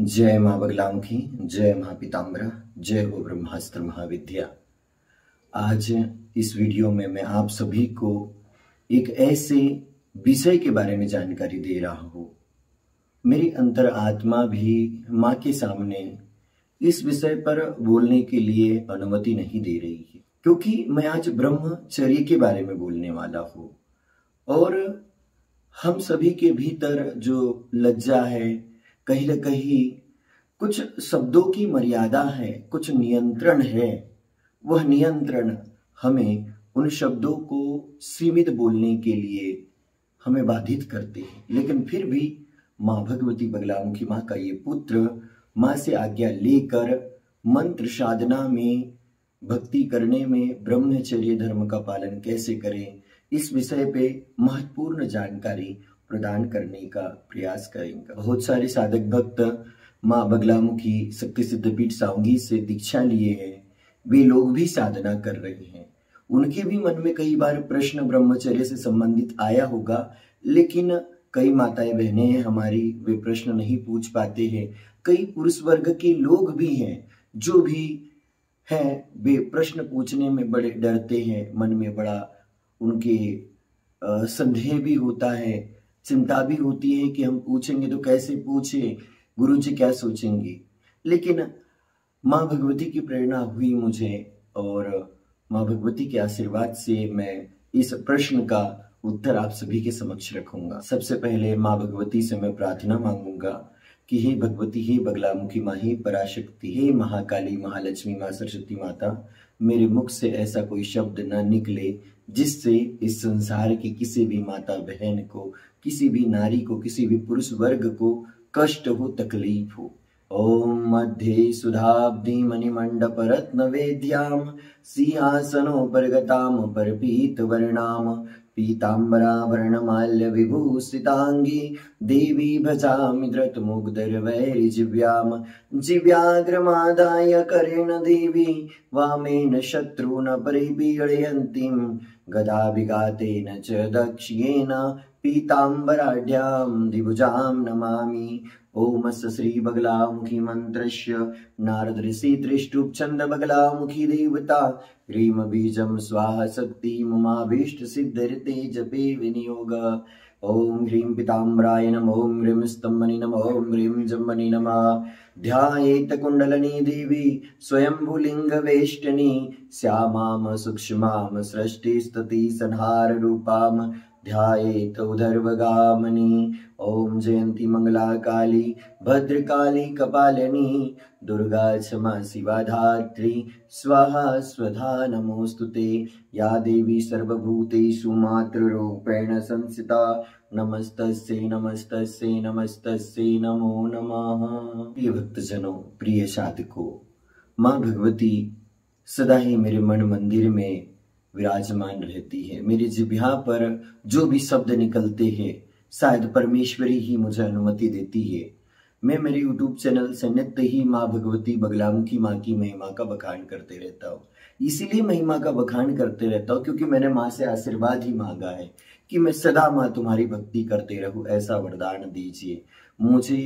जय माँ बगलामुखी, जय माँ पीताम्बरा, जय हो ब्रह्मास्त्र महाविद्या। आज इस वीडियो में मैं आप सभी को एक ऐसे विषय के बारे में जानकारी दे रहा हूँ। मेरी अंतर आत्मा भी माँ के सामने इस विषय पर बोलने के लिए अनुमति नहीं दे रही है, क्योंकि मैं आज ब्रह्मचर्य के बारे में बोलने वाला हूँ। और हम सभी के भीतर जो लज्जा है, कहीं न कहीं कुछ शब्दों की मर्यादा है, कुछ नियंत्रण है। वह नियंत्रण हमें उन शब्दों को सीमित बोलने के लिए हमें बाधित करते हैं। लेकिन फिर भी माँ भगवती बगलामुखी माँ का ये पुत्र माँ से आज्ञा लेकर मंत्र साधना में, भक्ति करने में, ब्रह्मचर्य धर्म का पालन कैसे करें, इस विषय पे महत्वपूर्ण जानकारी प्रदान करने का प्रयास करेंगे। बहुत सारे साधक भक्त माँ बगलामुखी शक्ति सिद्धपीठ सावंगी से दीक्षा लिए हैं, वे लोग भी साधना कर रहे हैं। उनके भी मन में कई बार प्रश्न ब्रह्मचर्य से संबंधित आया होगा, लेकिन कई माताएं बहनें हैं हमारी, वे प्रश्न नहीं पूछ पाते हैं। कई पुरुष वर्ग के लोग भी हैं जो भी हैं, वे प्रश्न पूछने में बड़े डरते हैं, मन में बड़ा उनके संदेह भी होता है, चिंता भी होती है कि हम पूछेंगे तो कैसे पूछे, गुरु जी क्या सोचेंगे। लेकिन माँ भगवती की प्रेरणा हुई मुझे, और माँ भगवती के आशीर्वाद से मैं इस प्रश्न का उत्तर आप सभी के समक्ष रखूंगा। सबसे पहले माँ भगवती से मैं प्रार्थना मांगूंगा कि हे भगवती, हे बगलामुखी माँ, हे पराशक्ति, हे महाकाली, महालक्ष्मी माँ, सरस्वती माता, मेरे मुख से ऐसा कोई शब्द न निकले जिससे इस संसार की किसी भी माता बहन को, किसी भी नारी को, किसी भी पुरुष वर्ग को कष्ट हो, तकलीफ हो। ओम मध्ये सुधाब्दी मणिमंडप रत्न वेद्याम सिंहासनोपरगताम परपीत वर्णाम पीतांबरा वर्णमाल्य विभूषितांगी देवी भजामि धृतमुग्धर वैरिजिव्याम जिव्याग्रमादाय करेण देवी वामेन शत्रुन परिपीडयन्तीं गदा विघातेन च दक्ष्येन पीतांबराढ्यां द्विभुजां नमामि। ओम श्री बगलामुखी मंत्रस्य नारद ऋषि त्रिष्टुप छंद बगलामुखी देवता ह्रीम बीजम स्वाहा शक्ति ममाभीष्ट सिद्धिर्ते जपे विनियोग। ओम ह्रीं पीताम्बराय नमः, ओम ह्रीं स्तंभनि नमः, ओम ह्रीं जम्बनि नमः। ध्यायेत कुंडलिनी देवी स्वयंभुलिंग वेष्टनी श्यामां सूक्ष्मां सृष्टिस्तति संहार रूपां ध्यायेत उदर्वगामिनी। ओम जयंती मंगला काली भद्रकाली कपालिनी दुर्गा क्षमा शिवा धात्री स्वाहा स्वधा नमोस्तुते। या देवी सर्वभूतेषु मातृरूपेण संस्थिता नमस्तस्यै नमस्तस्यै नमस्तस्यै नमो नमः। प्रिय भक्तजनों, प्रिय साधकों, माँ भगवती सदा ही मेरे मन मंदिर में विराजमान रहती है। मेरी जिह्वा पर जो भी शब्द निकलते हैं, शायद परमेश्वरी ही मुझे अनुमति देती है। मैं मेरे YouTube चैनल से नित्य ही माँ भगवती बगलामुखी माँ की महिमा का बखान करते रहता हूँ। इसीलिए महिमा का बखान करते रहता हूँ क्योंकि मैंने माँ से आशीर्वाद ही मांगा है कि मैं सदा माँ तुम्हारी भक्ति करते रहूं, ऐसा वरदान दीजिए। मुझे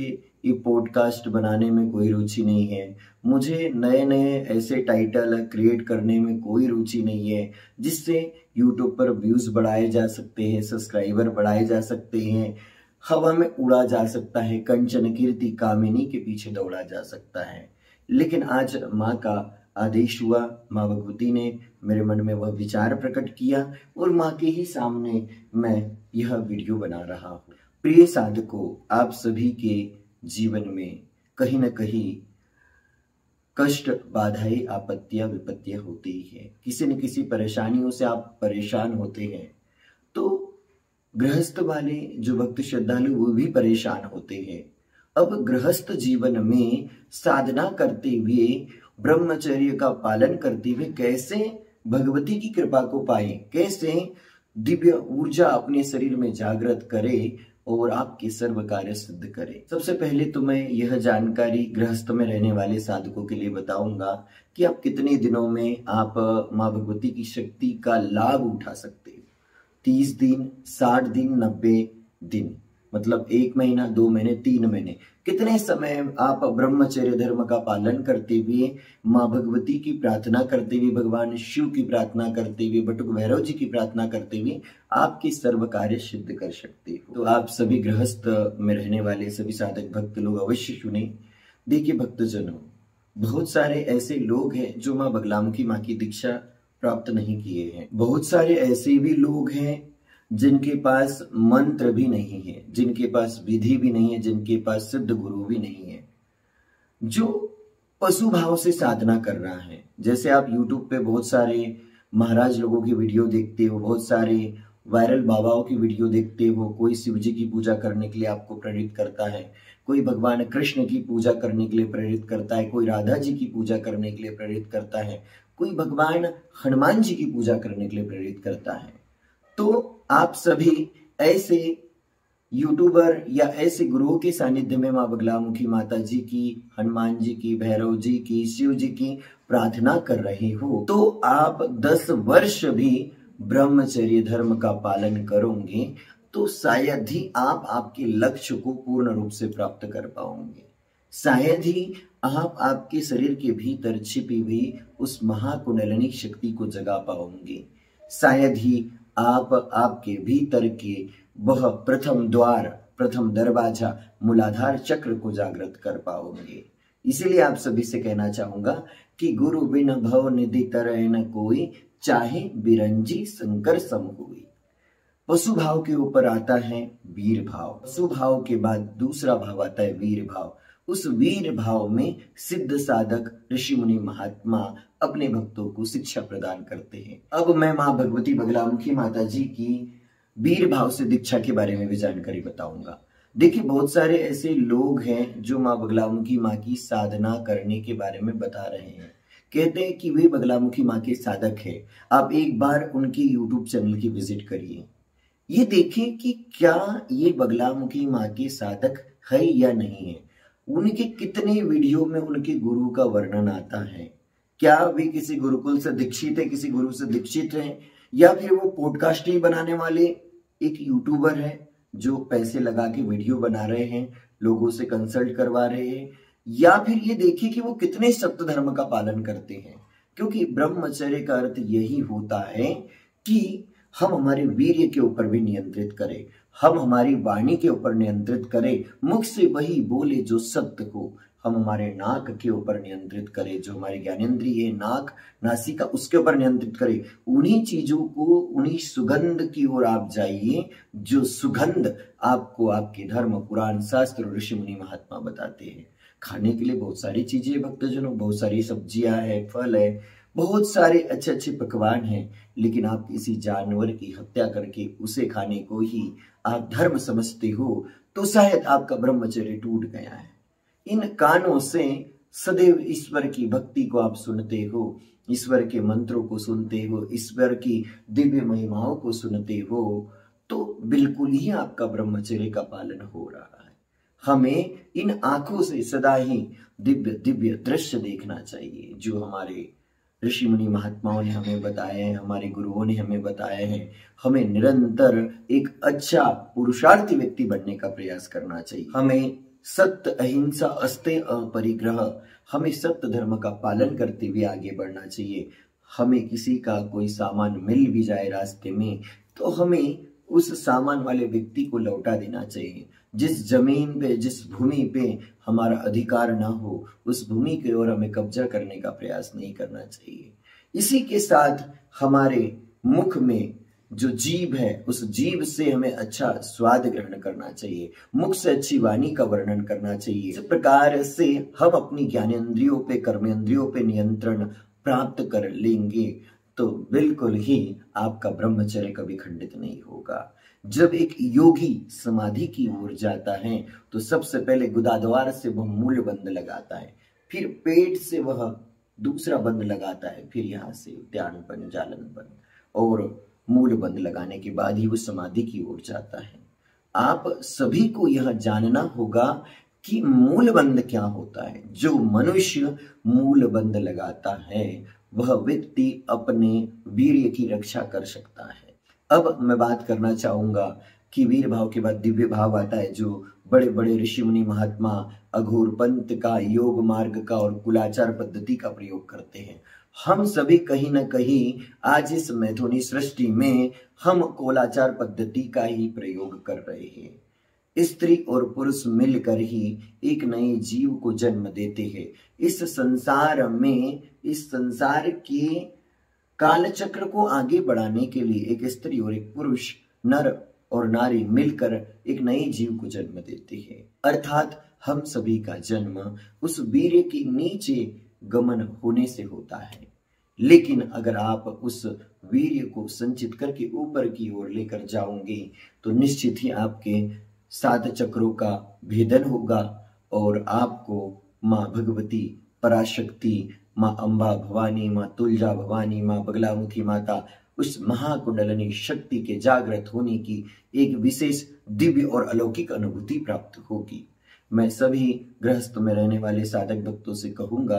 ये पॉडकास्ट बनाने में कोई रुचि नहीं है, मुझे नए नए ऐसे टाइटल क्रिएट करने में कोई रुचि नहीं है जिससे यूट्यूब पर व्यूज बढ़ाए जा सकते हैं, सब्सक्राइबर बढ़ाए जा सकते हैं, हवा में उड़ा जा सकता है, कंचन कीर्ति कामिनी के पीछे दौड़ा जा सकता है। लेकिन आज माँ का आदेश हुआ, माँ भगवती ने मेरे मन में वह विचार प्रकट किया और माँ के ही सामने मैं यह वीडियो बना रहा हूँ। प्रिय साधकों, आप सभी के जीवन में कहीं न कहीं कष्ट, बाधाएं, आपत्तियां, विपत्तियां होती ही है। किसी न किसी परेशानियों से आप परेशान होते हैं। तो गृहस्थ वाले जो भक्त श्रद्धालु वो भी परेशान होते हैं। अब गृहस्थ जीवन में साधना करते हुए, ब्रह्मचर्य का पालन करते हुए कैसे भगवती की कृपा को पाए, कैसे दिव्य ऊर्जा अपने शरीर में जागृत करे और आपके सर्व कार्य सिद्ध करे। सबसे पहले तो मैं यह जानकारी गृहस्थ में रहने वाले साधकों के लिए बताऊंगा कि आप कितने दिनों में आप माँ भगवती की शक्ति का लाभ उठा सकते हैं। 30 दिन, 60 दिन, 90 दिन, मतलब 1 महीना, 2 महीने, 3 महीने, कितने समय आप ब्रह्मचर्य धर्म का पालन करते हुए माँ भगवती की प्रार्थना करते हुए, भगवान शिव की प्रार्थना करते हुए, बटुक भैरव जी की प्रार्थना करते हुए आपके सर्व कार्य सिद्ध कर सकते हो। तो आप सभी गृहस्थ में रहने वाले सभी साधक भक्त लोग अवश्य सुने। देखिए भक्तजनों, बहुत सारे ऐसे लोग हैं जो माँ बगलामुखी माँ की दीक्षा प्राप्त नहीं किए हैं। बहुत सारे ऐसे भी लोग हैं जिनके पास मंत्र भी नहीं है, जिनके पास विधि भी नहीं है, जिनके पास सिद्ध गुरु भी नहीं है, जो पशु भाव से साधना कर रहा है। जैसे आप YouTube पे बहुत सारे महाराज लोगों की वीडियो देखते हो, बहुत सारे वायरल बाबाओं की वीडियो देखते हो। कोई शिव जी की पूजा करने के लिए आपको प्रेरित करता है, कोई भगवान कृष्ण की पूजा करने के लिए प्रेरित करता है, कोई राधा जी की पूजा करने के लिए प्रेरित करता है, कोई भगवान हनुमान जी की पूजा करने के लिए प्रेरित करता है। तो आप सभी ऐसे यूट्यूबर या ऐसे गुरुओं के सानिध्य में माँ बगलामुखी माता जी की, हनुमान जी की, भैरव जी की, शिव जी की प्रार्थना कर रहे हो, तो आप 10 वर्ष भी ब्रह्मचर्य धर्म का पालन करोगे तो शायद ही आप आपके लक्ष्य को पूर्ण रूप से प्राप्त कर पाओगे। शायद ही आप आपके शरीर के भीतर छिपी हुई उस महाकुंडलिनी शक्ति को जगा पाओगे। शायद ही आप आपके भीतर के वह प्रथम द्वार, प्रथम दरवाजा, मूलाधार चक्र को जागृत कर पाओगे। इसीलिए आप सभी से कहना चाहूंगा कि गुरु बिन भव निधि तरह न कोई, चाहे बिरंजी शंकर सम हुई। पशु भाव के ऊपर आता है वीर भाव, पशु भाव के बाद दूसरा भाव आता है वीर भाव। उस वीर भाव में सिद्ध साधक ऋषि मुनि महात्मा अपने भक्तों को शिक्षा प्रदान करते हैं। अब मैं माँ भगवती बगलामुखी माता जी की वीर भाव से दीक्षा के बारे में भी जानकारी बताऊंगा। देखिए बहुत सारे ऐसे लोग हैं जो माँ बगलामुखी माँ की साधना करने के बारे में बता रहे हैं, कहते हैं कि वे बगलामुखी माँ के साधक है। आप एक बार उनकी यूट्यूब चैनल की विजिट करिए, ये देखिए कि क्या ये बगलामुखी माँ के साधक है या नहीं है। उनके कितने वीडियो में उनके गुरु का वर्णन आता है। क्या वे किसी गुरुकुल से दीक्षित है, किसी गुरु से दीक्षित है, या फिर वो पॉडकास्ट ही बनाने वाले एक यूट्यूबर है जो पैसे लगा के वीडियो बना रहे हैं, लोगों से कंसल्ट करवा रहे हैं, या फिर ये देखिए कि वो कितने सत्य धर्म का पालन करते हैं। क्योंकि ब्रह्मचर्य का अर्थ यही होता है कि हम हमारे वीर्य के ऊपर भी नियंत्रित करें, हम हमारी वाणी के ऊपर नियंत्रित करें, मुख से वही बोले जो सत्य हो। हम हमारे नाक के ऊपर नियंत्रित करें, जो हमारी ज्ञानेंद्रिय है नाक नासिका उसके ऊपर नियंत्रित करें। उन्हीं चीजों को, उन्हीं सुगंध की ओर आप जाइए जो सुगंध आपको आपके धर्म, पुराण, शास्त्र, ऋषि मुनि महात्मा बताते हैं। खाने के लिए बहुत सारी चीजें भक्तजनों, बहुत सारी सब्जियां है, फल है, बहुत सारे अच्छे अच्छे पकवान हैं, लेकिन आप किसी जानवर की हत्या करके उसे खाने को ही आप धर्म समझते हो तो शायद आपका ब्रह्मचर्य टूट गया है। इन कानों से सदैव ईश्वर की भक्ति को आप सुनते हो, ईश्वर के मंत्रों को सुनते हो, ईश्वर की दिव्य महिमाओं को सुनते हो, तो बिल्कुल ही आपका ब्रह्मचर्य का पालन हो रहा है। हमें इन आंखों से सदा ही दिव्य दिव्य दृश्य देखना चाहिए जो हमारे ऋषि मुनि महात्माओं ने हमें बताए हैं, हमारे गुरुओं ने हमें बताए हैं। हमें निरंतर एक अच्छा पुरुषार्थी व्यक्ति बनने का प्रयास करना चाहिए। हमें सत्य, अहिंसा, अस्तेय अपरिग्रह, हमें सत्य धर्म का पालन करते हुए आगे बढ़ना चाहिए। हमें किसी का कोई सामान मिल भी जाए रास्ते में तो हमें उस सामान वाले व्यक्ति को लौटा देना चाहिए। जिस जमीन पे, जिस भूमि पे हमारा अधिकार ना हो, उस भूमि की ओर हमें कब्जा करने का प्रयास नहीं करना चाहिए। इसी के साथ हमारे मुख में जो जीभ है, उस जीभ से हमें अच्छा स्वाद ग्रहण करना चाहिए, मुख से अच्छी वाणी का वर्णन करना चाहिए। इस प्रकार से हम अपनी ज्ञानेंद्रियों पे, कर्मेंद्रियों पे नियंत्रण प्राप्त कर लेंगे तो बिल्कुल ही आपका ब्रह्मचर्य कभी खंडित नहीं होगा। जब एक योगी समाधि की ओर जाता है तो सबसे पहले गुदाद्वार से वह मूल बंद लगाता है, फिर पेट से वह दूसरा बंद लगाता है, फिर यहाँ से ध्यान बंद, जालन बंद और मूल बंद लगाने के बाद ही वो समाधि की ओर जाता है। आप सभी को यह जानना होगा कि मूल बंद क्या होता है। जो मनुष्य मूल बंद लगाता है वह व्यक्ति अपने वीर्य की रक्षा कर सकता है। अब मैं बात करना चाहूंगा कि वीर भाव के बाद दिव्य भाव आता है जो बड़े बड़े ऋषि मुनि महात्मा अघोर पंथ का, योग मार्ग का और कुलाचार पद्धति का प्रयोग करते हैं। हम सभी कहीं ना कहीं आज इस मैथुनी सृष्टि में हम कुलाचार पद्धति का ही प्रयोग कर रहे हैं। स्त्री और पुरुष मिलकर ही एक नए जीव को जन्म देते हैं। इस संसार में, इस संसार के कालचक्र को आगे बढ़ाने के लिए एक स्त्री और एक पुरुष, नर और नारी मिलकर एक नए जीव को जन्म देते हैं। अर्थात हम सभी का जन्म उस वीर्य के नीचे गमन होने से होता है। लेकिन अगर आप उस वीर्य को संचित करके ऊपर की ओर लेकर जाओगे तो निश्चित ही आपके 7 चक्रों का भेदन होगा और आपको माँ भगवती, पराशक्ति, माँ अम्बा भवानी, माँ तुलजा भवानी, माँ बगलामुखी माता, उस महाकुंडलिनी शक्ति के जागृत होने की एक विशेष दिव्य और अलौकिक अनुभूति प्राप्त होगी। मैं सभी गृहस्थ में रहने वाले साधक भक्तों से कहूंगा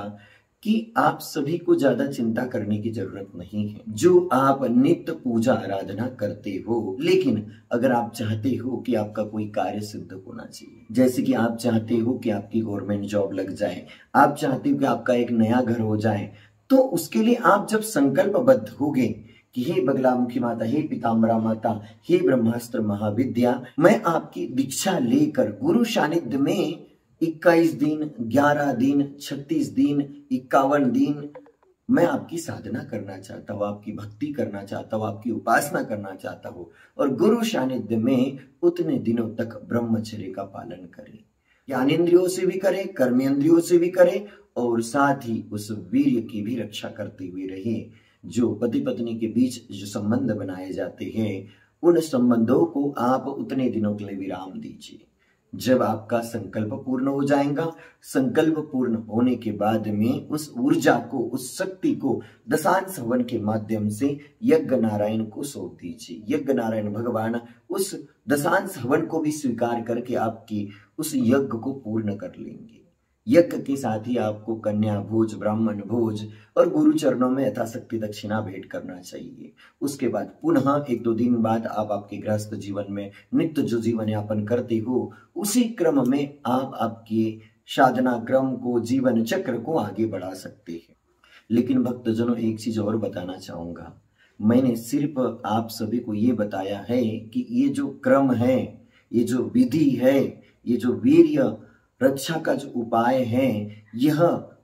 कि आप सभी को ज्यादा चिंता करने की जरूरत नहीं है। जो आप नित्य पूजा आराधना करते हो, लेकिन अगर आप चाहते हो कि आपका कोई कार्य सिद्ध होना चाहिए, जैसे कि आप चाहते हो कि आपकी गवर्नमेंट जॉब लग जाए, आप चाहते हो कि आपका एक नया घर हो जाए, तो उसके लिए आप जब संकल्पबद्ध होगे कि हे बगलामुखी माता, हे पीताम्बरा माता, हे ब्रह्मास्त्र महाविद्या, मैं आपकी दीक्षा लेकर गुरु सानिध्य में 21 दिन, 11 दिन, 36 दिन, 51 दिन मैं आपकी साधना करना चाहता हूँ, आपकी भक्ति करना चाहता हूँ, आपकी उपासना करना चाहता हूँ। और गुरु सानिध्य में उतने दिनों तक ब्रह्मचर्य का पालन करें, ज्ञानेंद्रियों से भी करें, कर्मेंद्रियों से भी करें और साथ ही उस वीर्य की भी रक्षा करते हुए रहे। जो पति पत्नी के बीच जो संबंध बनाए जाते हैं, उन संबंधों को आप उतने दिनों के लिए विराम दीजिए। जब आपका संकल्प पूर्ण हो जाएगा, संकल्प पूर्ण होने के बाद में उस ऊर्जा को, उस शक्ति को दशांश हवन के माध्यम से यज्ञ नारायण को सौंप दीजिए। यज्ञ नारायण भगवान उस दशांश हवन को भी स्वीकार करके आपकी उस यज्ञ को पूर्ण कर लेंगे। यज्ञ के साथ ही आपको कन्या भोज, ब्राह्मण भोज और गुरु चरणों में यथाशक्ति दक्षिणा भेंट करना चाहिए। उसके बाद पुनः 1-2 दिन बाद आप आपके गृहस्थ जीवन में नित्य जो जीवन यापन करते हो, उसी क्रम में आप आपके साधना क्रम को, जीवन चक्र को आगे बढ़ा सकते हैं। लेकिन भक्तजनों, एक चीज और बताना चाहूंगा। मैंने सिर्फ आप सभी को ये बताया है कि ये जो क्रम है, ये जो विधि है, ये जो वीर्य रक्षा का जो उपाय है, यह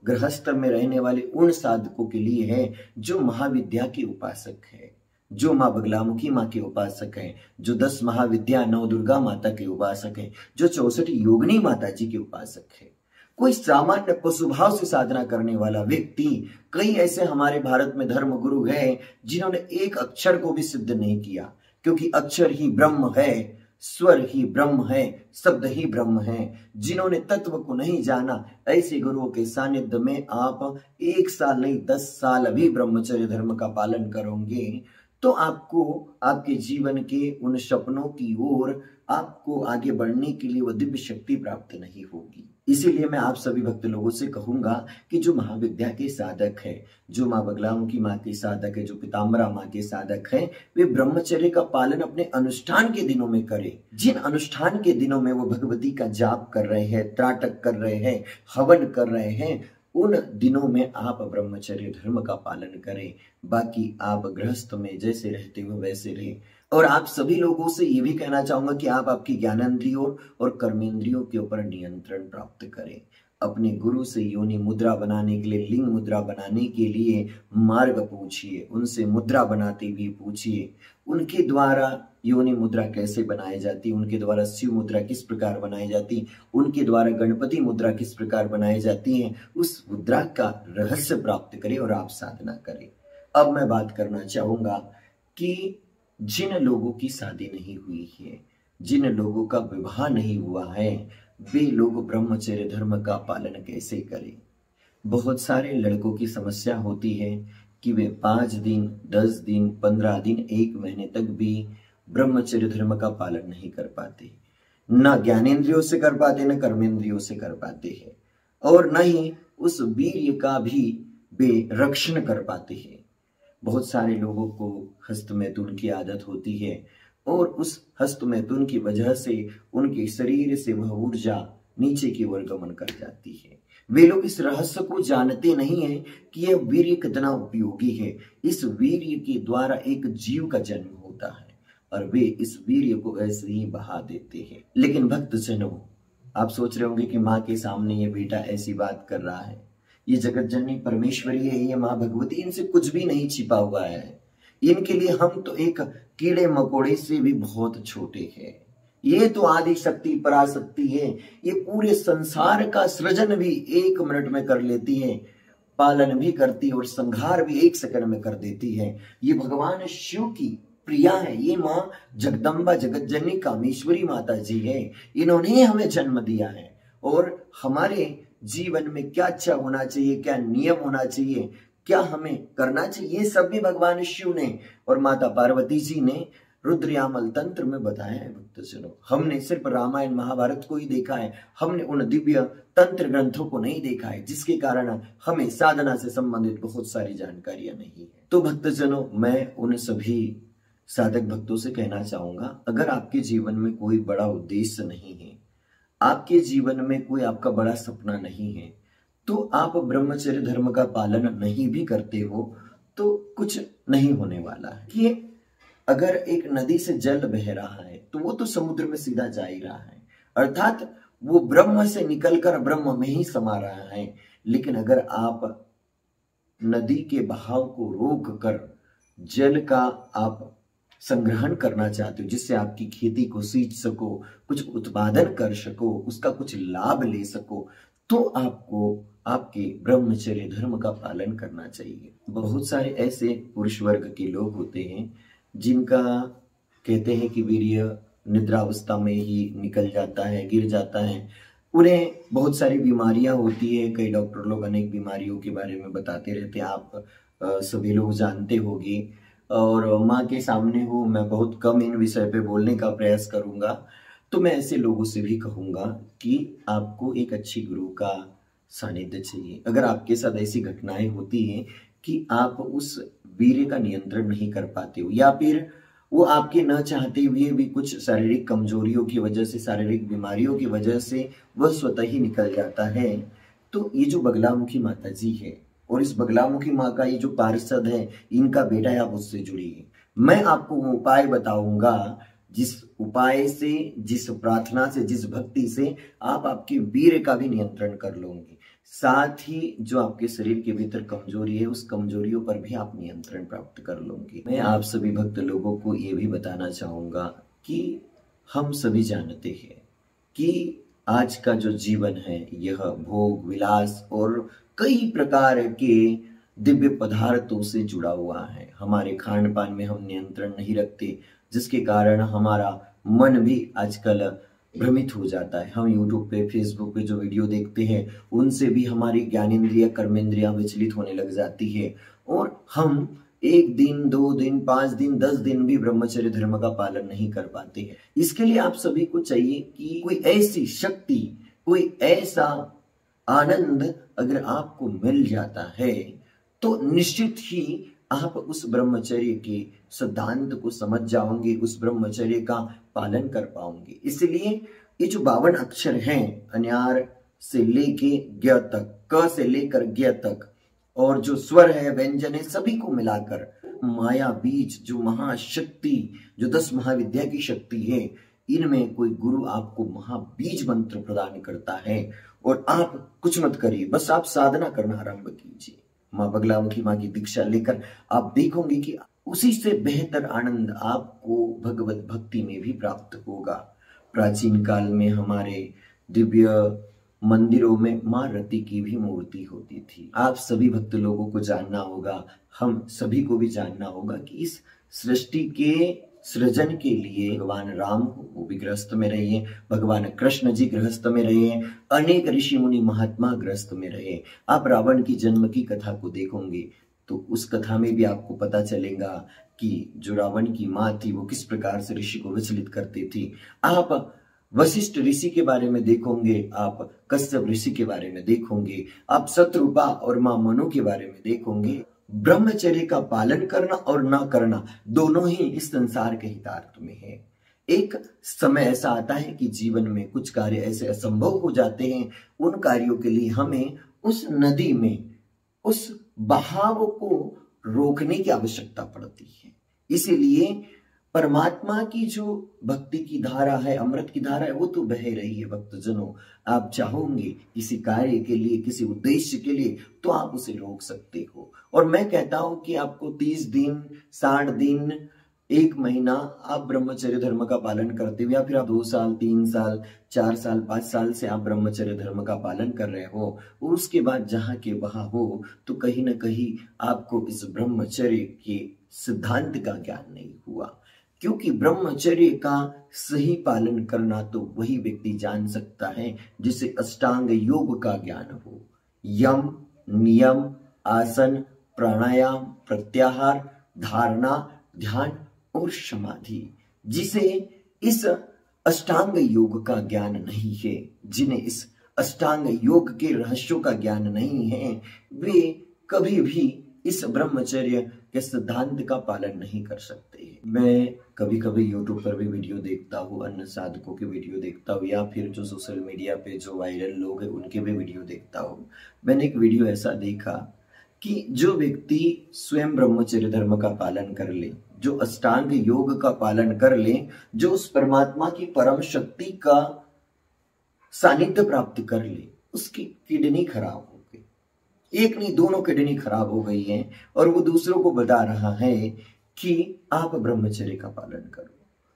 गृहस्थ में रहने वाले उन साधकों के लिए है जो महाविद्या के उपासक है, जो माँ बगलामुखी माँ के उपासक है, जो 10 महाविद्या 9 दुर्गा माता के उपासक है, जो 64 योगिनी माता जी के उपासक है। कोई सामान्य पशुभाव से साधना करने वाला व्यक्ति, कई ऐसे हमारे भारत में धर्म गुरु हैं जिन्होंने एक अक्षर को भी सिद्ध नहीं किया, क्योंकि अक्षर ही ब्रह्म है, स्वर ही ब्रह्म है, शब्द ही ब्रह्म है। जिन्होंने तत्व को नहीं जाना, ऐसे गुरुओं के सानिध्य में आप 1 साल नहीं 10 साल भी ब्रह्मचर्य धर्म का पालन करोगे तो आपको आपके जीवन के उन सपनों की ओर आपको आगे बढ़ने के लिए वो दिव्य शक्ति प्राप्त नहीं होगी। इसीलिए मैं आप सभी भक्त लोगों से कहूंगा कि जो महाविद्या के साधक है, जो माँ बगलामुखी माँ के साधक है, जो पीताम्बरा माँ के साधक है, वे ब्रह्मचर्य का पालन अपने अनुष्ठान के दिनों में करें। जिन अनुष्ठान के दिनों में वो भगवती का जाप कर रहे हैं, त्राटक कर रहे हैं, हवन कर रहे हैं, उन दिनों में आप ब्रह्मचर्य धर्म का पालन करें। बाकी आप गृहस्थ में जैसे रहते हो वैसे रहें। और आप सभी लोगों से ये भी कहना चाहूंगा कि आप आपकी ज्ञानेंद्रियों और कर्मेंद्रियों के ऊपर नियंत्रण प्राप्त करें। अपने गुरु से योनि मुद्रा बनाने के लिए, लिंग मुद्रा बनाने के लिए मार्ग पूछिए, उनसे मुद्रा बनाते हुए पूछिए, उनके द्वारा योनि मुद्रा कैसे बनाई जाती, उनके द्वारा शिव मुद्रा किस प्रकार बनाई जाती, उनके द्वारा गणपति मुद्रा किस प्रकार बनाई जाती है, उस मुद्रा का रहस्य प्राप्त करें और आप साधना करें। अब मैं बात करना चाहूंगा कि जिन लोगों की शादी नहीं हुई है, जिन लोगों का विवाह नहीं हुआ है, वे लोग ब्रह्मचर्य धर्म का पालन कैसे करें। बहुत सारे लड़कों की समस्या होती है कि वे 5 दिन, 10 दिन, 15 दिन, 1 महीने तक भी ब्रह्मचर्य धर्म का पालन नहीं कर पाते। न ज्ञानेंद्रियों से कर पाते, न कर्मेंद्रियों से कर पाते हैं, और न ही उस वीर्य का भी वे रक्षण कर पाते हैं। बहुत सारे लोगों को हस्त मैथुन की आदत होती है, और उस हस्त मैथुन की वजह से उनके शरीर से वह ऊर्जा नीचे की ओर गमन कर जाती है। वे लोग इस रहस्य को जानते नहीं है कि यह वीर्य कितना उपयोगी है। इस वीर्य के द्वारा एक जीव का जन्म होता है और वे इस वीर्य को ऐसे ही बहा देते हैं। लेकिन भक्तजनों, आप सोच रहे होंगे कि माँ के सामने ये बेटा ऐसी बात कर रहा है, ये जगत जननी परमेश्वरी है, ये माँ भगवती, इनसे कुछ भी नहीं छिपा हुआ है, इनके लिए हम तो एक कीड़े मकोड़े से भी बहुत छोटे हैं। ये तो आदि शक्ति पराशक्ति है, ये पूरे संसार का सृजन भी 1 मिनट में कर लेती है, पालन भी करती है और संहार भी 1 सेकंड में कर देती है। ये भगवान शिव की प्रिया है, ये माँ जगदम्बा जगत जननी कामेश्वरी माता जी है। इन्होंने हमें जन्म दिया है और हमारे जीवन में क्या अच्छा होना चाहिए, क्या नियम होना चाहिए, क्या हमें करना चाहिए, ये सब भी भगवान शिव ने और माता पार्वती जी ने रुद्रयामल तंत्र में बताया है। भक्तजनों, हमने सिर्फ रामायण महाभारत को ही देखा है, हमने उन दिव्य तंत्र ग्रंथों को नहीं देखा है, जिसके कारण हमें साधना से संबंधित बहुत सारी जानकारियां नहीं है। तो भक्तजनों, मैं उन सभी साधक भक्तों से कहना चाहूंगा, अगर आपके जीवन में कोई बड़ा उद्देश्य नहीं है, आपके जीवन में कोई आपका बड़ा सपना नहीं है, तो आप ब्रह्मचर्य धर्म का पालन नहीं भी करते हो तो कुछ नहीं होने वाला है। कि अगर एक नदी से जल बह रहा है तो वो तो समुद्र में सीधा जा ही रहा है, अर्थात वो ब्रह्म से निकलकर ब्रह्म में ही समा रहा है। लेकिन अगर आप नदी के बहाव को रोक कर जल का आप संग्रहण करना चाहते हो, जिससे आपकी खेती को सींच सको, कुछ उत्पादन कर सको, उसका कुछ लाभ ले सको, तो आपको आपके ब्रह्मचर्य धर्म का पालन करना चाहिए। बहुत सारे ऐसे पुरुष वर्ग के लोग होते हैं जिनका कहते हैं कि वीर्य निद्रावस्था में ही निकल जाता है, गिर जाता है, उन्हें बहुत सारी बीमारियां होती है। कई डॉक्टर लोग अनेक बीमारियों के बारे में बताते रहते हैं, आप सभी लोग जानते होंगे। और माँ के सामने हूँ, मैं बहुत कम इन विषय पे बोलने का प्रयास करूंगा, तो मैं ऐसे लोगों से भी कहूंगा कि आपको एक अच्छी गुरु का सानिध्य चाहिए। अगर आपके साथ ऐसी घटनाएं होती हैं कि आप उस वीर्य का नियंत्रण नहीं कर पाते हो, या फिर वो आपके न चाहते हुए भी कुछ शारीरिक कमजोरियों की वजह से, शारीरिक बीमारियों की वजह से वह स्वतः ही निकल जाता है, तो ये जो बगलामुखी माता जी है और इस बगलामुखी माँ का ये जो पार्षद है, इनका बेटा है, आप उससे जुड़िए। मैं आपको वो उपाय बताऊंगा जिस उपाय से, जिस प्रार्थना से, जिस भक्ति से आप आपके वीर्य का भी नियंत्रण कर लोगे, साथ ही जो आपके शरीर के भीतर कमजोरी है, उस कमजोरियों पर भी आप नियंत्रण प्राप्त कर लोगे। मैं आप सभी भक्त लोगों को ये भी बताना चाहूंगा कि हम सभी जानते हैं कि आज का जो जीवन है यह भोग विलास और कई प्रकार के दिव्य पदार्थों से जुड़ा हुआ है। हमारे खान पान में हम नियंत्रण नहीं रखते, जिसके कारण हमारा मन भी आजकल भ्रमित हो जाता है। हम YouTube पे, Facebook पे जो वीडियो देखते हैं उनसे भी हमारी ज्ञानेंद्रिय कर्मेंद्रियां विचलित होने लग जाती है और हम 1 दिन 2 दिन 5 दिन 10 दिन भी ब्रह्मचर्य धर्म का पालन नहीं कर पाते हैं। इसके लिए आप सभी को चाहिए कि कोई ऐसी शक्ति, कोई ऐसा आनंद अगर आपको मिल जाता है तो निश्चित ही आप उस ब्रह्मचर्य के सिद्धांत को समझ जाओगे, उस ब्रह्मचर्य का पालन कर पाओगे। इसलिए ये जो 52 अक्षर हैं, अन्यार से लेके ज्ञ तक, क से लेकर ज्ञ तक, और जो स्वर है, व्यंजन है, सभी को मिलाकर माया बीज, जो महाशक्ति, जो 10 महाविद्या की शक्ति है, इनमें कोई गुरु आपको महाबीज मंत्र प्रदान करता है और आप कुछ मत करिए, बस आप साधना करना आरंभ कीजिए। माँ बगलामुखी माँ की दीक्षा लेकर आप देखोगे कि उसी से बेहतर आनंद आपको भगवत भक्ति में भी प्राप्त होगा। प्राचीन काल में हमारे दिव्य मंदिरों में माँ रति की भी मूर्ति होती थी। आप सभी भक्त लोगों को जानना होगा, हम सभी को भी जानना होगा कि इस सृष्टि के सृजन के लिए भगवान राम वो भी गृहस्थ में रहे हैं, भगवान कृष्ण जी गृहस्थ में रहे हैं, अनेक ऋषि मुनि महात्मा गृहस्थ में रहे। आप रावण की जन्म की कथा को देखोगे तो उस कथा में भी आपको पता चलेगा कि जो रावण की माँ थी वो किस प्रकार से ऋषि को विचलित करती थी। आप वशिष्ठ ऋषि के बारे में देखोगे, आप कश्यप ऋषि के बारे में देखोगे, आप शत्रुपा और माँ मनु के बारे में देखोगे, ब्रह्मचर्य का पालन करना और ना करना दोनों ही इस संसार के हितार्थ में है। एक समय ऐसा आता है कि जीवन में कुछ कार्य ऐसे असंभव हो जाते हैं, उन कार्यों के लिए हमें उस नदी में उस बहाव को रोकने की आवश्यकता पड़ती है। इसीलिए परमात्मा की जो भक्ति की धारा है, अमृत की धारा है, वो तो बह रही है। भक्तजनों, आप चाहोगे किसी कार्य के लिए, किसी उद्देश्य के लिए, तो आप उसे रोक सकते हो। और मैं कहता हूं कि आपको 30 दिन, 60 दिन, 1 महीना आप ब्रह्मचर्य धर्म का पालन करते हो, या फिर आप 2 साल, 3 साल, 4 साल, 5 साल से आप ब्रह्मचर्य धर्म का पालन कर रहे हो, और उसके बाद जहां के वहां हो, तो कहीं ना कहीं आपको इस ब्रह्मचर्य के सिद्धांत का ज्ञान नहीं हुआ। क्योंकि ब्रह्मचर्य का सही पालन करना तो वही व्यक्ति जान सकता है जिसे अष्टांग योग का ज्ञान हो। यम, नियम, आसन, प्राणायाम, प्रत्याहार, धारणा, ध्यान और समाधि। जिसे इस अष्टांग योग का ज्ञान नहीं है, जिन्हें इस अष्टांग योग के रहस्यों का ज्ञान नहीं है, वे कभी भी इस ब्रह्मचर्य के सिद्धांत का पालन नहीं कर सकते। मैं कभी कभी यूट्यूब पर भी वीडियो देखता हूँ, अन्य साधकों के वीडियो देखता हूँ, या फिर जो सोशल मीडिया पे जो वायरल लोग हैं उनके भी वीडियो देखता हूँ। मैंने एक वीडियो ऐसा देखा कि जो व्यक्ति स्वयं ब्रह्मचर्य धर्म का पालन कर ले, जो अष्टांग योग का पालन कर ले, जो उस परमात्मा की परम शक्ति का सानिध्य प्राप्त कर ले, उसकी किडनी खराब हो गई। एक नहीं, दोनों किडनी खराब हो गई है, और वो दूसरों को बता रहा है कि आप ब्रह्मचर्य का पालन करो।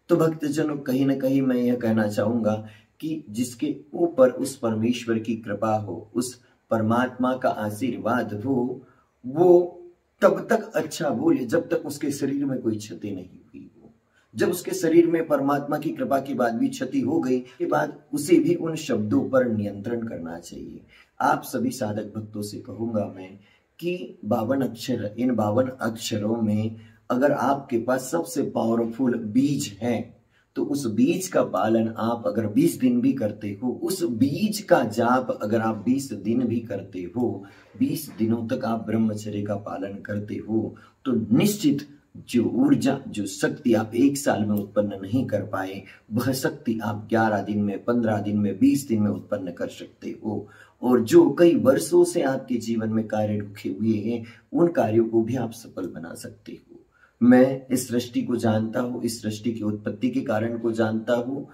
तो भक्तजनों, कहीं ना कहीं मैं यह कहना चाहूंगा कि जिसके ऊपर उस परमेश्वर की कृपा हो, उस परमात्मा का आशीर्वाद हो, वो तब तक अच्छा बोले जब तक उसके शरीर में कोई क्षति नहीं हुई हो। जब उसके शरीर में परमात्मा की कृपा के बाद भी क्षति हो गई के बाद उसे भी उन शब्दों पर नियंत्रण करना चाहिए। आप सभी साधक भक्तों से कहूंगा मैं कि 52 अक्षर, इन 52 अक्षरों में अगर आपके पास सबसे पावरफुल बीज है, तो उस बीज का पालन आप अगर 20 दिन भी करते हो, उस बीज का जाप अगर आप 20 दिन भी करते हो, 20 दिनों तक आप ब्रह्मचर्य का पालन करते हो, तो निश्चित जो ऊर्जा, जो शक्ति आप 1 साल में उत्पन्न नहीं कर पाए, वह शक्ति आप 11 दिन में, 15 दिन में, 20 दिन में उत्पन्न कर सकते हो। और जो कई वर्षों से आपके जीवन में कार्य रुके हुए हैं, उन कार्यों को भी आप सफल बना सकते हो। मैं इस सृष्टि को जानता हूँ, इस सृष्टि की उत्पत्ति के कारण को जानता हूँ।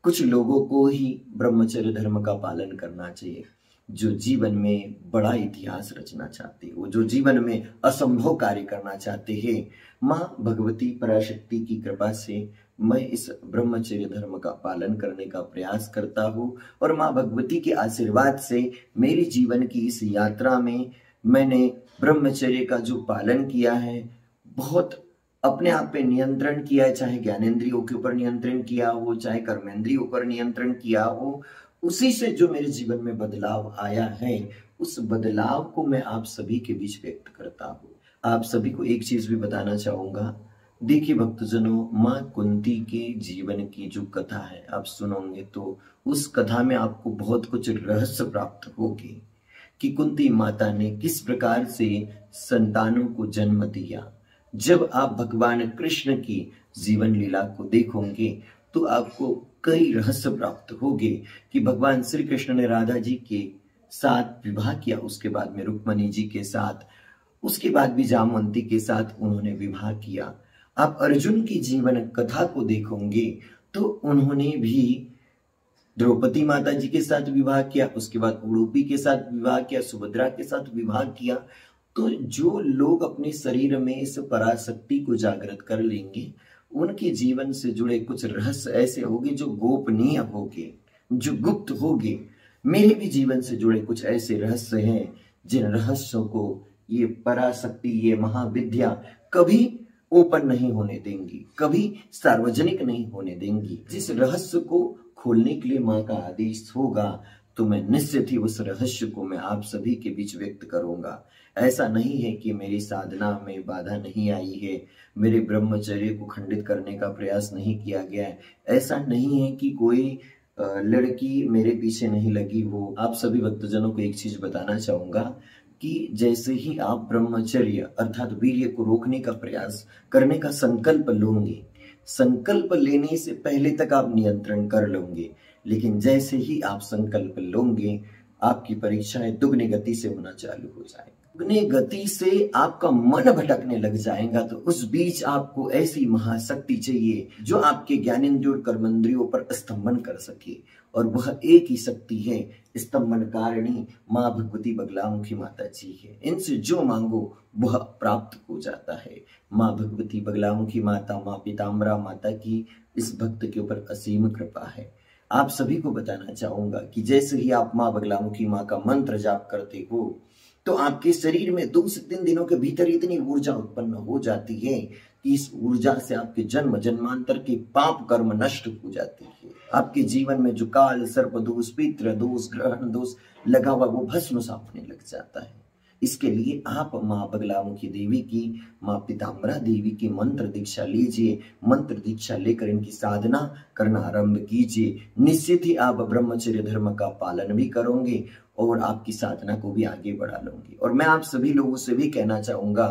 कुछ लोगों को ही ब्रह्मचर्य धर्म का पालन करना चाहिए, जो जीवन में बड़ा इतिहास रचना चाहते हो, जो जीवन में असंभव कार्य करना चाहते हैं। माँ भगवती पराशक्ति की कृपा से मैं इस ब्रह्मचर्य धर्म का पालन करने का प्रयास करता हूँ, और माँ भगवती के आशीर्वाद से मेरी जीवन की इस यात्रा में मैंने ब्रह्मचर्य का जो पालन किया है, बहुत अपने आप पे नियंत्रण किया है, चाहे ज्ञानेंद्रियों के ऊपर नियंत्रण किया हो, चाहे कर्मेंद्रियों पर नियंत्रण किया हो। उसी से जो मेरे जीवन में बदलाव आया है, उस बदलाव को मैं आप सभी के बीच व्यक्त करता हूँ। आप सभी को एक चीज भी बताना चाहूंगा। देखिए भक्तजनों, माँ कुंती के जीवन की जो कथा है, आप सुनोगे तो उस कथा में आपको बहुत कुछ रहस्य प्राप्त होगी कि कुंती माता ने किस प्रकार से संतानों को जन्म दिया। जब आप भगवान कृष्ण की जीवन लीला को देखोगे तो आपको कई रहस्य प्राप्त होंगे कि भगवान श्री कृष्ण ने राधा जी के साथ विवाह किया, उसके बाद में रुक्मणी जी के साथ, उसके बाद भी जामवंती के साथ उन्होंने विवाह किया। आप अर्जुन की जीवन कथा को देखोगे तो उन्होंने भी द्रौपदी माता जी के साथ विवाह किया, उसके बाद उडुपी के साथ विवाह किया, सुभद्रा के साथ विवाह किया। तो जो लोग अपने शरीर में इस पराशक्ति को जागृत कर लेंगे, उनके जीवन से जुड़े कुछ रहस्य ऐसे होंगे जो गोपनीय होंगे, जो गुप्त होंगे। मेरे भी जीवन से जुड़े कुछ ऐसे रहस्य हैं जिन रहस्यों को ये पराशक्ति, ये महाविद्या कभी ओपन नहीं होने देंगी, कभी सार्वजनिक नहीं होने देंगी। जिस रहस्य को खोलने के लिए माँ का आदेश होगा तो मैं निश्चित ही उस रहस्य को मैं आप सभी के बीच व्यक्त करूंगा। ऐसा नहीं है कि मेरी साधना में बाधा नहीं आई है, मेरे ब्रह्मचर्य को खंडित करने का प्रयास नहीं किया गया है, ऐसा नहीं है कि कोई लड़की मेरे पीछे नहीं लगी हो। आप सभी भक्तजनों को एक चीज बताना चाहूंगा कि जैसे ही आप ब्रह्मचर्य अर्थात वीर्य को रोकने का प्रयास करने का संकल्प लोगे, संकल्प लेने से पहले तक आप नियंत्रण कर लोगे, लेकिन जैसे ही आप संकल्प लोगे आपकी परीक्षाएं दुगनी गति से होना चालू हो जाएगी। दुगनी गति से आपका मन भटकने लग जाएगा, तो उस बीच आपको ऐसी महाशक्ति चाहिए जो आपके ज्ञानेंद्रियों और कर्मेंद्रियों पर स्तंभन कर सके, और वह एक ही शक्ति है, स्तंभन कारिणी माँ भगवती बगलामुखी माता जी है। इनसे जो मांगो वह प्राप्त हो जाता है। माँ भगवती बगलामुखी माता, माँ पीताम्बरा माता की इस भक्त के ऊपर असीम कृपा है। आप सभी को बताना चाहूंगा कि जैसे ही आप माँ बगलामुखी माँ का मंत्र जाप करते हो तो आपके शरीर में 2 से 3 दिनों के भीतर इतनी ऊर्जा उत्पन्न हो जाती है कि इस ऊर्जा से आपके जन्म जन्मांतर के पाप कर्म नष्ट हो जाते हैं। आपके जीवन में जो काल सर्प दोष, पितृ दोष, ग्रहण दोष लगा हुआ वो भस्म साफ होने लग जाता है। इसके लिए आप माँ बगलामुखी देवी की, माँ पीताम्बरा देवी की मंत्र दीक्षा लीजिए। मंत्र दीक्षा लेकर इनकी साधना करना आरंभ कीजिए। निश्चित ही आप ब्रह्मचर्य धर्म का पालन भी करोगे और आपकी साधना को भी आगे बढ़ा लोगे। और मैं आप सभी लोगों से भी कहना चाहूंगा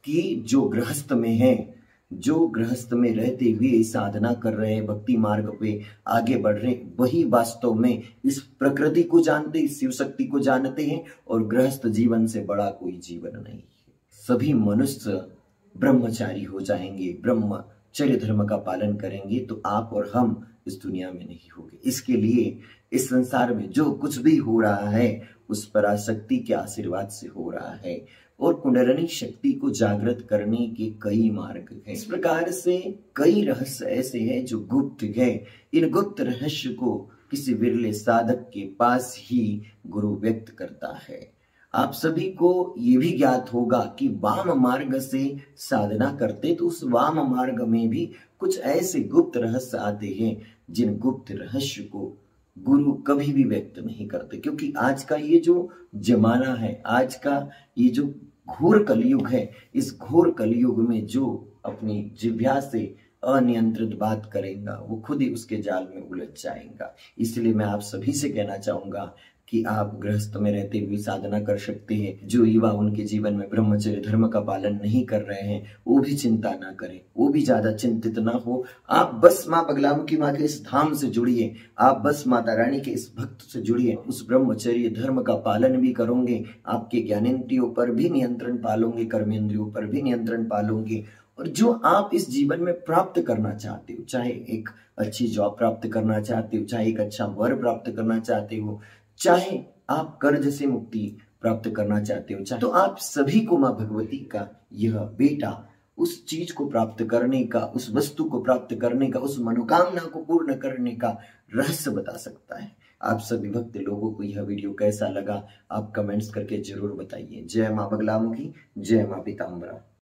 कि जो गृहस्थ में है, जो गृहस्थ में रहते हुए साधना कर रहे हैं, भक्ति मार्ग पे आगे बढ़ रहे हैं, वही वास्तव में इस प्रकृति को जानते, इस शिव शक्ति को जानते हैं, और गृहस्थ जीवन से बड़ा कोई जीवन नहीं है। सभी मनुष्य ब्रह्मचारी हो जाएंगे, ब्रह्मचर्य धर्म का पालन करेंगे, तो आप और हम इस दुनिया में नहीं होंगे। इसके लिए इस संसार में जो कुछ भी हो रहा है उस पराशक्ति के आशीर्वाद से हो रहा है, और कुंडलिनी शक्ति को जागृत करने के कई मार्ग हैं। इस प्रकार से कई रहस्य ऐसे हैं जो गुप्त है। इन गुप्त रहस्य को किसी विरले साधक के पास ही गुरु व्यक्त करता है। आप सभी को ये भी ज्ञात होगा कि वाम मार्ग से साधना करते तो उस वाम मार्ग में भी कुछ ऐसे गुप्त रहस्य आते हैं जिन गुप्त रहस्य को गुरु कभी भी व्यक्त नहीं करते, क्योंकि आज का ये जो जमाना है, आज का ये जो घोर कलयुग है, इस घोर कलयुग में जो अपनी जिह्वा से अनियंत्रित बात करेगा वो खुद ही उसके जाल में उलझ जाएगा। इसलिए मैं आप सभी से कहना चाहूंगा कि आप गृहस्थ में रहते हुए साधना कर सकते हैं। जो युवा उनके जीवन में ब्रह्मचर्य धर्म का पालन नहीं कर रहे हैं वो भी चिंता ना करें, वो भी ज्यादा चिंतित ना हो। आप बस माँ बगलामुखी माँ के इस धाम से जुड़िए, आप बस माता रानी के इस भक्त से जुड़िए। उस ब्रह्मचर्य धर्म का पालन भी करोगे, आपके ज्ञानेंद्रियों पर भी नियंत्रण पालोगे, कर्मेंद्रियों पर भी नियंत्रण पालोगे, और जो आप इस जीवन में प्राप्त करना चाहते हो, चाहे एक अच्छी जॉब प्राप्त करना चाहते हो, चाहे एक अच्छा वर प्राप्त करना चाहते हो, चाहे आप कर्ज से मुक्ति प्राप्त करना चाहते हो, चाहे, तो आप सभी को माँ भगवती का यह बेटा उस चीज को प्राप्त करने का, उस वस्तु को प्राप्त करने का, उस मनोकामना को पूर्ण करने का रहस्य बता सकता है। आप सभी भक्त लोगों को यह वीडियो कैसा लगा आप कमेंट्स करके जरूर बताइए। जय माँ बगलामुखी, जय माँ पीताम्बरा।